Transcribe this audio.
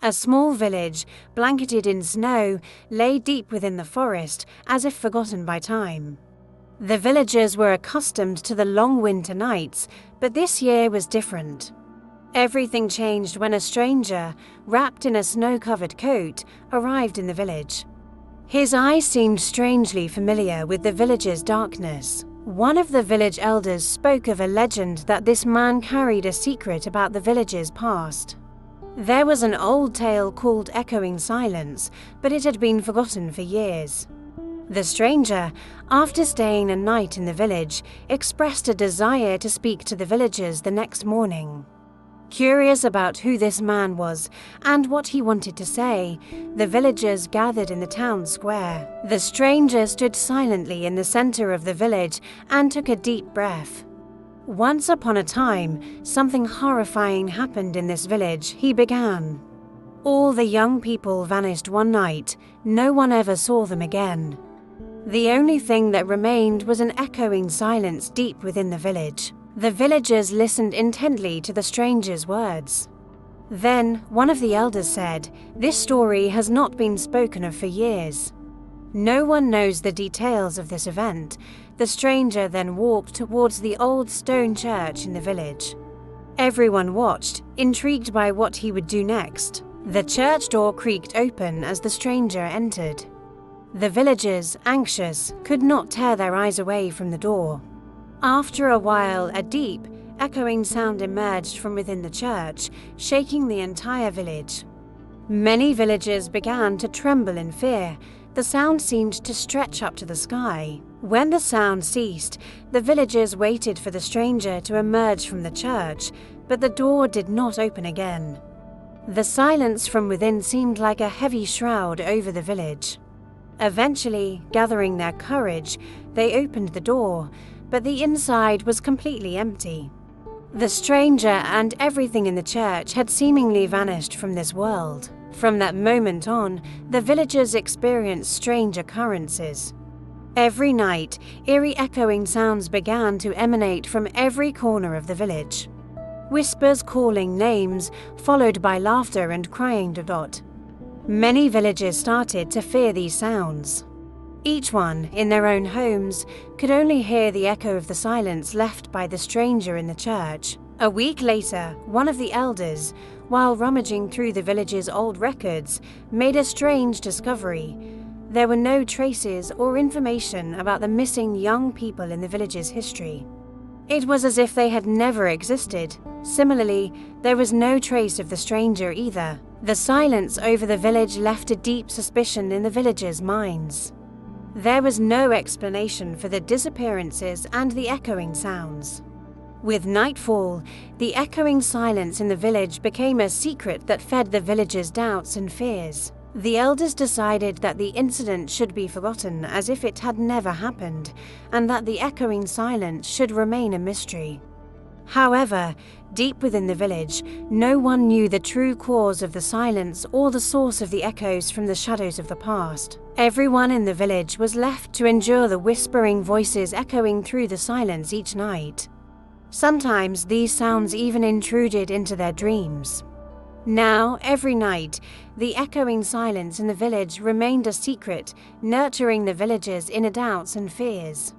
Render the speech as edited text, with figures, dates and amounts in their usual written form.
A small village, blanketed in snow, lay deep within the forest, as if forgotten by time. The villagers were accustomed to the long winter nights, but this year was different. Everything changed when a stranger, wrapped in a snow-covered coat, arrived in the village. His eyes seemed strangely familiar with the village's darkness. One of the village elders spoke of a legend that this man carried a secret about the village's past. There was an old tale called Echoing Silence, but it had been forgotten for years. The stranger, after staying a night in the village, expressed a desire to speak to the villagers the next morning. Curious about who this man was and what he wanted to say, the villagers gathered in the town square. The stranger stood silently in the center of the village and took a deep breath. Once upon a time, something horrifying happened in this village, he began. All the young people vanished one night. No one ever saw them again. The only thing that remained was an echoing silence deep within the village. The villagers listened intently to the stranger's words. Then one of the elders said, "This story has not been spoken of for years. No one knows the details of this event." The stranger then walked towards the old stone church in the village. Everyone watched, intrigued by what he would do next. The church door creaked open as the stranger entered. The villagers, anxious, could not tear their eyes away from the door. After a while, a deep, echoing sound emerged from within the church, shaking the entire village. Many villagers began to tremble in fear. The sound seemed to stretch up to the sky. When the sound ceased, the villagers waited for the stranger to emerge from the church, but the door did not open again. The silence from within seemed like a heavy shroud over the village. Eventually, gathering their courage, they opened the door, but the inside was completely empty. The stranger and everything in the church had seemingly vanished from this world. From that moment on, the villagers experienced strange occurrences. Every night, eerie echoing sounds began to emanate from every corner of the village. Whispers calling names, followed by laughter and crying. Many villagers started to fear these sounds. Each one, in their own homes, could only hear the echo of the silence left by the stranger in the church. A week later, one of the elders, while rummaging through the village's old records, made a strange discovery. There were no traces or information about the missing young people in the village's history. It was as if they had never existed. Similarly, there was no trace of the stranger either. The silence over the village left a deep suspicion in the villagers' minds. There was no explanation for the disappearances and the echoing sounds. With nightfall, the echoing silence in the village became a secret that fed the villagers' doubts and fears. The elders decided that the incident should be forgotten as if it had never happened, and that the echoing silence should remain a mystery. However, deep within the village, no one knew the true cause of the silence or the source of the echoes from the shadows of the past. Everyone in the village was left to endure the whispering voices echoing through the silence each night. Sometimes these sounds even intruded into their dreams. Now, every night, the echoing silence in the village remained a secret, nurturing the villagers' inner doubts and fears.